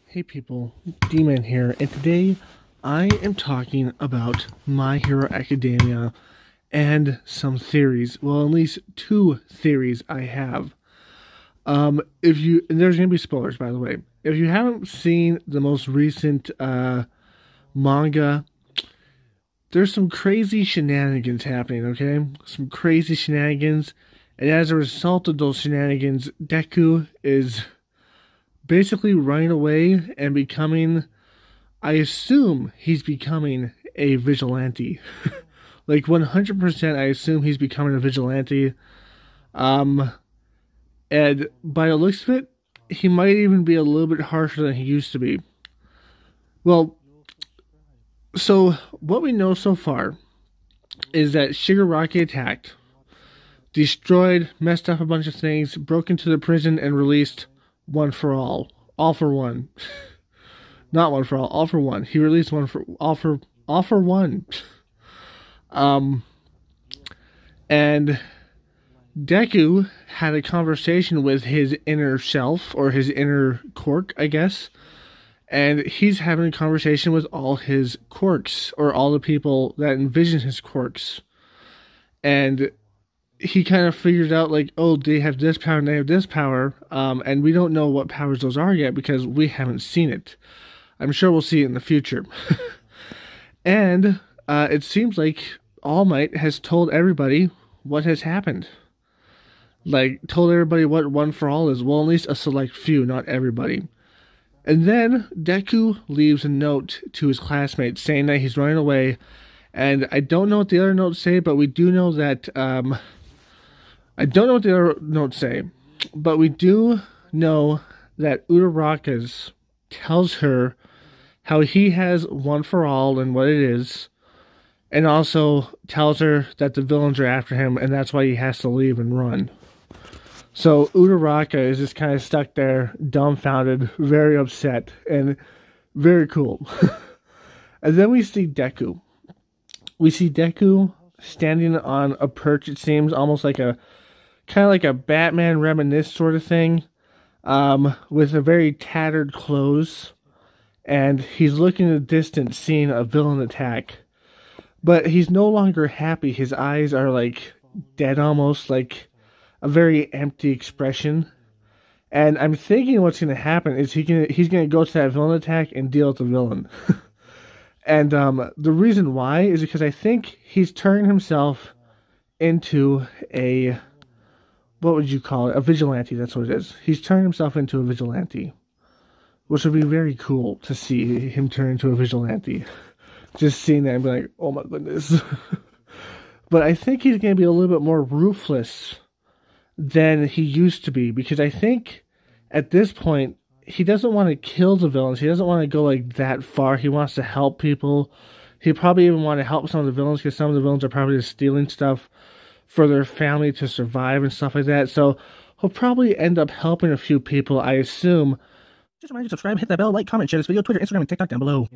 Hey people, D-Man here, and today I am talking about My Hero Academia and some theories. Well, at least two theories I have. And there's gonna be spoilers, by the way. If you haven't seen the most recent manga, there's some crazy shenanigans happening. Okay, some crazy shenanigans, and as a result of those shenanigans, Deku is basically running away and becoming, I assume he's becoming a vigilante. Like 100% I assume he's becoming a vigilante. And by the looks of it, he might even be a little bit harsher than he used to be. Well, so what we know so far is that Shigaraki attacked, destroyed, messed up a bunch of things, broke into the prison, and released one for all for one. Not one for all for one. He released one for all for one. And Deku had a conversation with his inner self, or his inner quirk, I guess. And he's having a conversation with all his quirks, or all the people that envision his quirks. And he kind of figured out, like, oh, they have this power and they have this power, and we don't know what powers those are yet because we haven't seen it. I'm sure we'll see it in the future. And it seems like All Might has told everybody what has happened. Like, told everybody what One for All is. Well, at least a select few, not everybody. And then Deku leaves a note to his classmates saying that he's running away. And I don't know what the other notes say, but we do know that... I don't know what the other notes say, but we do know that Uraraka's tells her how he has One for All and what it is, and also tells her that the villains are after him, and that's why he has to leave and run. So Uraraka is just kind of stuck there, dumbfounded, very upset, and very cool. And then we see Deku. We see Deku standing on a perch, it seems, almost like a kind of like a Batman reminisce sort of thing, with a very tattered clothes, and he's looking in the distance, seeing a villain attack, but he's no longer happy. His eyes are like dead, almost like a very empty expression, and I'm thinking what's going to happen is he's going to go to that villain attack and deal with the villain. And the reason why is because I think he's turning himself into a... what would you call it? A vigilante, that's what it is. He's turned himself into a vigilante. Which would be very cool to see him turn into a vigilante. Just seeing that and be like, oh my goodness. But I think he's going to be a little bit more ruthless than he used to be. Because I think at this point, he doesn't want to kill the villains. He doesn't want to go like that far. He wants to help people. He probably even want to help some of the villains, because some of the villains are probably just stealing stuff for their family to survive and stuff like that. So he'll probably end up helping a few people, I assume. Just remind you to subscribe, hit that bell, like, comment, share this video, Twitter, Instagram, and TikTok down below.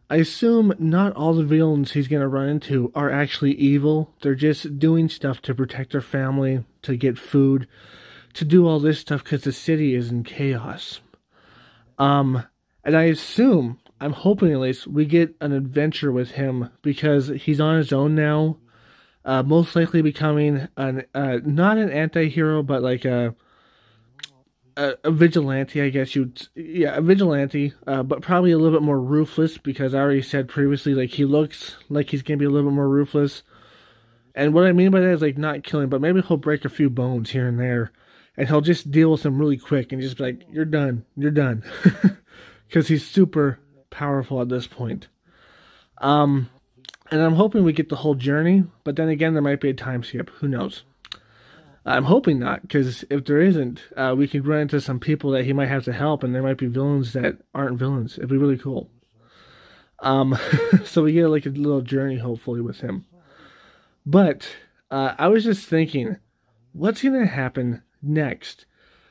I assume not all the villains he's going to run into are actually evil. They're just doing stuff to protect their family, to get food, to do all this stuff because the city is in chaos. And I assume, I'm hoping at least, we get an adventure with him because he's on his own now. Most likely becoming not an anti-hero, but like a vigilante, I guess a vigilante, but probably a little bit more ruthless, because I already said previously, like, he looks like he's gonna be a little bit more ruthless. And what I mean by that is, like, not killing, but maybe he'll break a few bones here and there, and he'll just deal with them really quick and just be like, you're done, because he's super powerful at this point. And I'm hoping we get the whole journey, but then again, there might be a time skip. Who knows? I'm hoping not, because if there isn't, we could run into some people that he might have to help, and there might be villains that aren't villains. It'd be really cool. So we get like a little journey, hopefully, with him. But I was just thinking, what's going to happen next?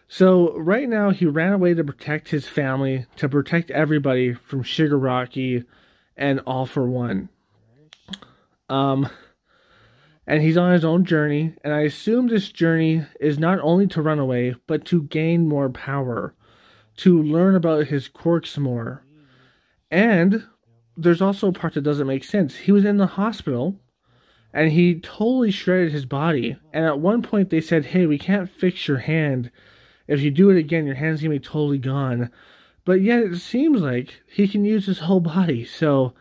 So right now, he ran away to protect his family, to protect everybody from Shigaraki and All for One. And he's on his own journey, and I assume this journey is not only to run away, but to gain more power, to learn about his quirks more. And there's also a part that doesn't make sense. He was in the hospital and he totally shredded his body. And at one point they said, hey, we can't fix your hand. If you do it again, your hand's going to be totally gone. But yet it seems like he can use his whole body. So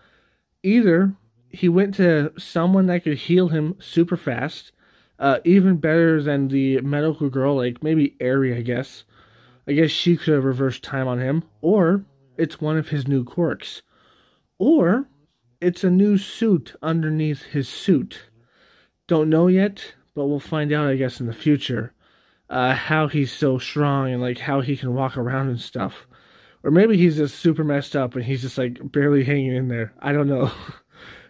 either he went to someone that could heal him super fast, even better than the medical girl, like maybe Eri, I guess. I guess she could have reversed time on him. Or it's one of his new quirks. Or it's a new suit underneath his suit. Don't know yet, but we'll find out, I guess, in the future. How he's so strong and like how he can walk around and stuff. Or maybe he's just super messed up and he's just like barely hanging in there. I don't know.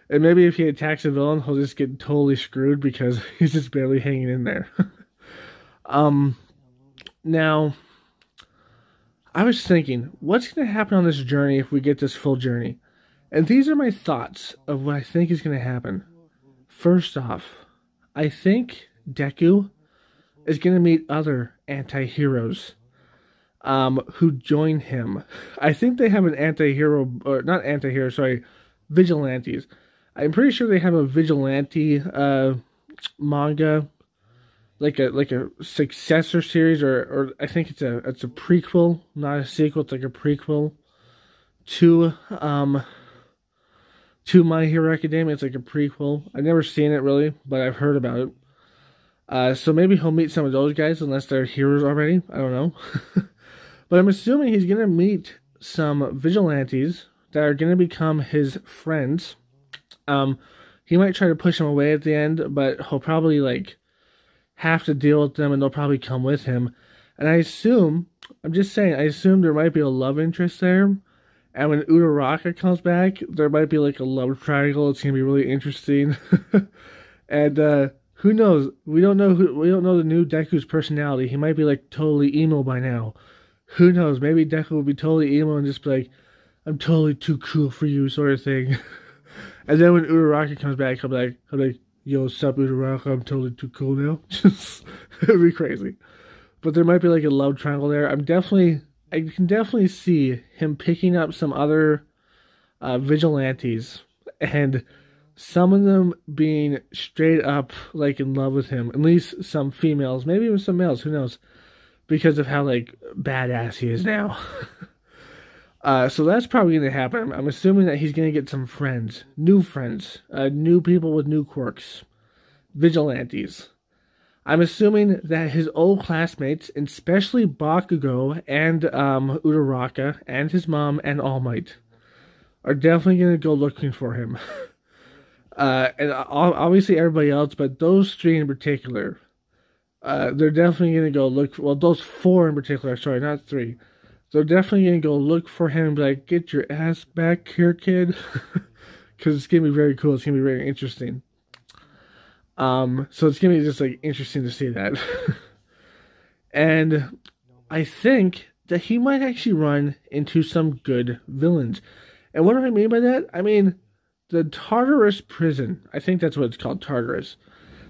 And maybe if he attacks a villain, he'll just get totally screwed because he's just barely hanging in there. Now, I was thinking, what's going to happen on this journey if we get this full journey? And these are my thoughts of what I think is going to happen. First off, I think Deku is going to meet other anti-heroes who join him. I think they have an anti-hero, or not anti-hero, sorry, vigilantes. I'm pretty sure they have a vigilante manga, like a successor series, or I think it's a prequel, not a sequel. It's like a prequel to My Hero Academia. It's like a prequel. I've never seen it really, but I've heard about it. So maybe he'll meet some of those guys, unless they're heroes already. I don't know. But I'm assuming he's going to meet some vigilantes that are going to become his friends. He might try to push them away at the end, but he'll probably like have to deal with them and they'll probably come with him. And I assume there might be a love interest there. And when Uraraka comes back, there might be like a love triangle. It's going to be really interesting. And who knows? We don't know the new Deku's personality. He might be like totally emo by now. Who knows? Maybe Deku will be totally emo and just be like, I'm totally too cool for you, sort of thing. And then when Uraraka comes back, he'll be like, yo, what's up, Uraraka? I'm totally too cool now. Just, it'd be crazy. But there might be like a love triangle there. I can definitely see him picking up some other vigilantes, and some of them being straight up like in love with him. At least some females, maybe even some males. Who knows? Because of how like badass he is now. So that's probably going to happen. I'm assuming that he's going to get some friends, new people with new quirks, vigilantes. I'm assuming that his old classmates, especially Bakugo and Uraraka and his mom and All Might, are definitely going to go looking for him. And obviously everybody else, but those three in particular, they're definitely going to go look for, well, those four in particular, sorry, not three. They're definitely going to go look for him and be like, get your ass back here, kid. Because it's going to be very cool. It's going to be very interesting. So it's going to be just like interesting to see that. And I think that he might actually run into some good villains. And what do I mean by that? I mean, the Tartarus prison. I think that's what it's called, Tartarus.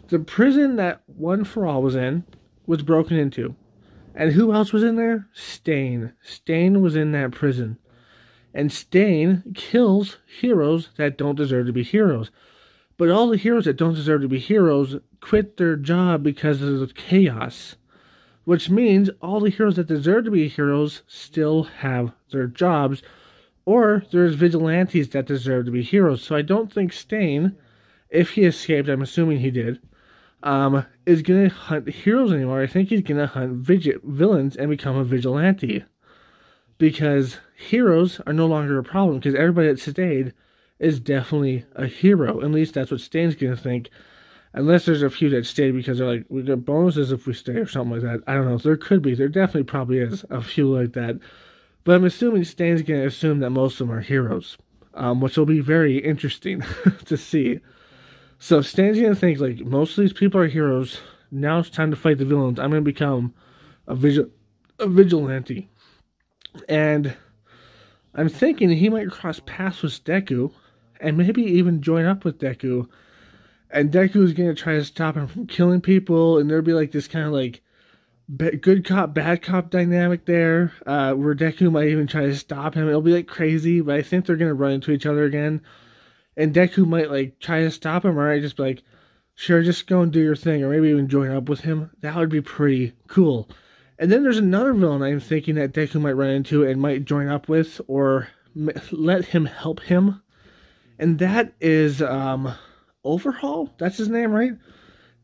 The prison that One For All was in was broken into. And who else was in there? Stain. Stain was in that prison. And Stain kills heroes that don't deserve to be heroes. But all the heroes that don't deserve to be heroes quit their job because of the chaos. Which means all the heroes that deserve to be heroes still have their jobs. Or there's vigilantes that deserve to be heroes. So I don't think Stain, if he escaped, I'm assuming he did, is going to hunt heroes anymore. I think he's going to hunt villains and become a vigilante. Because heroes are no longer a problem. Because everybody that stayed is definitely a hero. At least that's what Stain's going to think. Unless there's a few that stayed because they're like, we get bonuses if we stay or something like that. I don't know. There could be. There definitely probably is a few like that. But I'm assuming Stain's going to assume that most of them are heroes. Which will be very interesting to see. So Stan's going to think, like, most of these people are heroes. Now it's time to fight the villains. I'm going to become a vigilante. And I'm thinking he might cross paths with Deku. And maybe even join up with Deku. And Deku is going to try to stop him from killing people. And there'll be, like, this kind of, like, good cop, bad cop dynamic there, where Deku might even try to stop him. It'll be like crazy, but I think they're gonna run into each other again, and Deku might like try to stop him, or I just be like, sure, just go and do your thing, or maybe even join up with him. That would be pretty cool. And then there's another villain I'm thinking that Deku might run into and might join up with, or let him help him, and that is Overhaul. That's his name, right?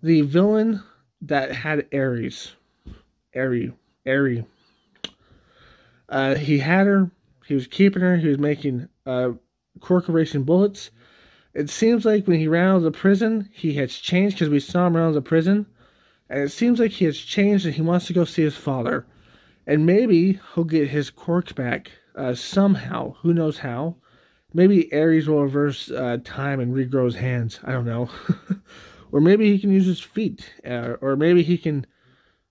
The villain that had Ares. Aerie. He had her. He was keeping her. He was making corporation bullets. It seems like when he ran out of the prison, he has changed because we saw him run out of the prison. And it seems like he has changed and he wants to go see his father. And maybe he'll get his quirks back somehow. Who knows how? Maybe Ares will reverse time and regrow his hands. I don't know. Or maybe he can use his feet. Or maybe he can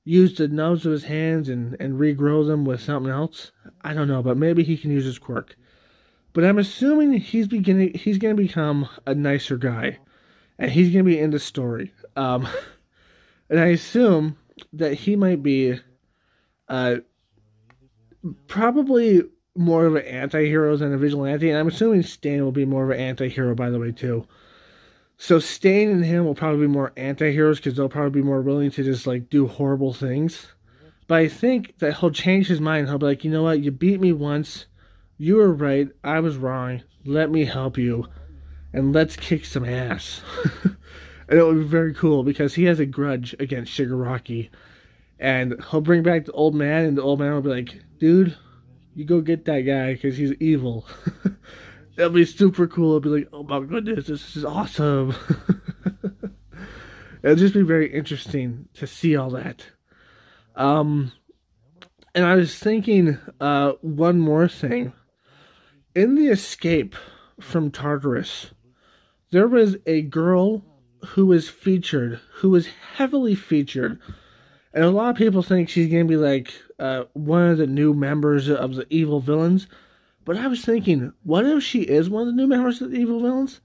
use the nubs of his hands and regrow them with something else. I don't know, but maybe he can use his quirk. But I'm assuming he's going to become a nicer guy. And he's going to be in the story. And I assume that he might be probably more of an anti-hero than a vigilante. And I'm assuming Stain will be more of an anti-hero, by the way, too. So Stain and him will probably be more anti-heroes because they'll probably be more willing to just, like, do horrible things. But I think that he'll change his mind. He'll be like, you know what? You beat me once. You were right. I was wrong. Let me help you. And let's kick some ass. And it would be very cool because he has a grudge against Shigaraki. And he'll bring back the old man, and the old man will be like, dude, you go get that guy because he's evil. It'll be super cool. It'll be like, oh my goodness, this is awesome. It'll just be very interesting to see all that. And I was thinking one more thing. In the escape from Tartarus, there was a girl who was featured, who was heavily featured. And a lot of people think she's going to be like one of the new members of the evil villains. But I was thinking, what if she is one of the new members of the evil villains?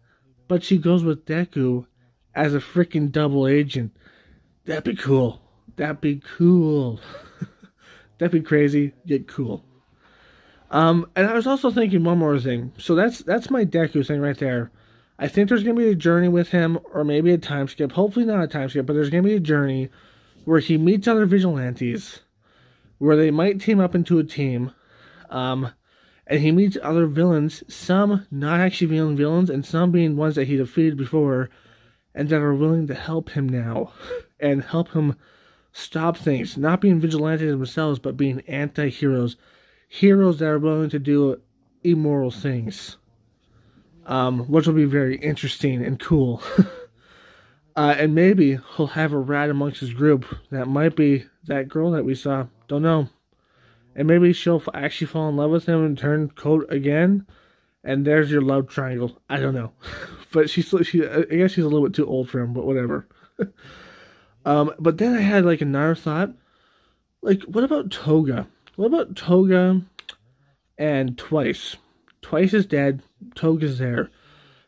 But she goes with Deku as a freaking double agent. That'd be cool. That'd be cool. That'd be crazy, yet cool. And I was also thinking one more thing. So that's my Deku thing right there. I think there's going to be a journey with him, or maybe a time skip. Hopefully not a time skip, but there's going to be a journey where he meets other vigilantes, where they might team up into a team, and he meets other villains, some not actually being villains, and some being ones that he defeated before, and that are willing to help him now, and help him stop things, not being vigilantes themselves, but being anti-heroes, heroes that are willing to do immoral things. Which will be very interesting and cool. And maybe he'll have a rat amongst his group that might be that girl that we saw. Don't know. And maybe she'll actually fall in love with him and turn coat again. And there's your love triangle. I don't know. But I guess she's a little bit too old for him, but whatever. But then I had like another thought. Like, what about Toga? What about Toga and Twice? Twice is dead. Toga's there.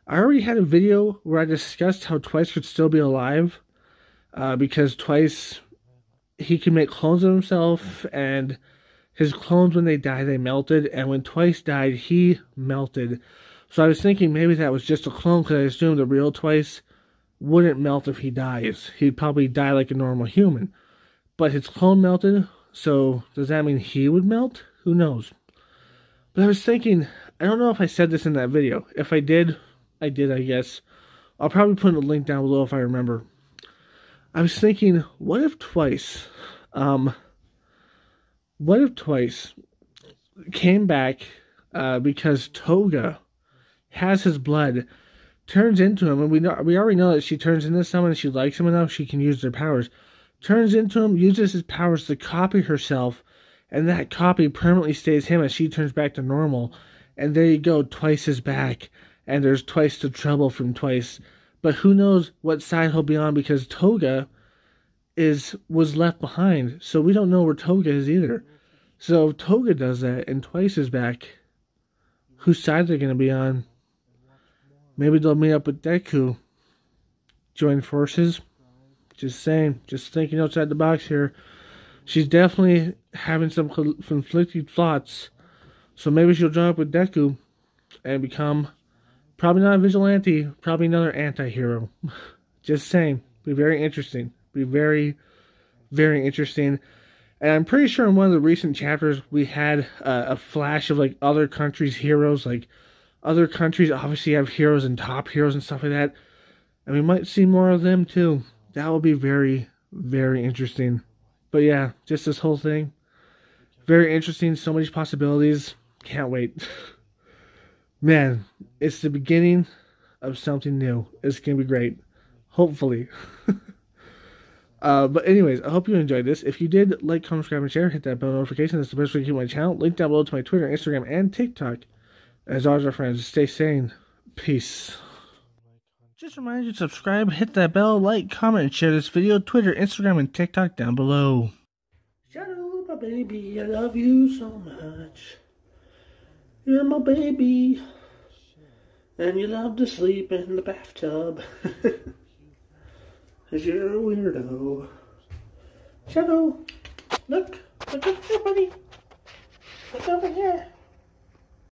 I already had a video where I discussed how Twice could still be alive. Because Twice, he can make clones of himself. And his clones, when they die, they melted. And when Twice died, he melted. So I was thinking maybe that was just a clone. Because I assumed the real Twice wouldn't melt if he dies. He'd probably die like a normal human. But his clone melted. So does that mean he would melt? Who knows? But I was thinking, I don't know if I said this in that video. If I did, I guess. I'll probably put a link down below if I remember. I was thinking, what if Twice came back because Toga has his blood, turns into him, and we already know that she turns into someone and she likes him enough she can use their powers. Turns into him, uses his powers to copy herself, and that copy permanently stays him as she turns back to normal. And there you go, Twice is back. And there's twice the trouble from Twice. But who knows what side he'll be on, because Toga was left behind. So we don't know where Toga is either. So if Toga does that and Twice is back, whose side they're going to be on? Maybe they'll meet up with Deku. Join forces. Just saying. Just thinking outside the box here. she's definitely having some conflicting thoughts. So maybe she'll join up with Deku and become probably not a vigilante, probably another anti-hero. Just saying. Be very interesting. Be very, very interesting. And I'm pretty sure in one of the recent chapters we had a flash of like other countries' heroes. Like other countries obviously have heroes and top heroes and stuff like that. And we might see more of them too. That will be very, very interesting. But yeah, just this whole thing. Very interesting. So many possibilities. Can't wait. Man, it's the beginning of something new. It's going to be great. Hopefully. But anyways, I hope you enjoyed this. If you did, like, comment, subscribe, and share. Hit that bell notification. That's the best way to keep my channel. Link down below to my Twitter, Instagram, and TikTok. As always, our friends, stay sane. Peace. Just a reminder to subscribe, hit that bell, like, comment, and share this video. Twitter, Instagram, and TikTok down below. Shadow, my baby, I love you so much. You're my baby. And you love to sleep in the bathtub. 'Cause you're a weirdo. Shadow, look over here, buddy. Look over here.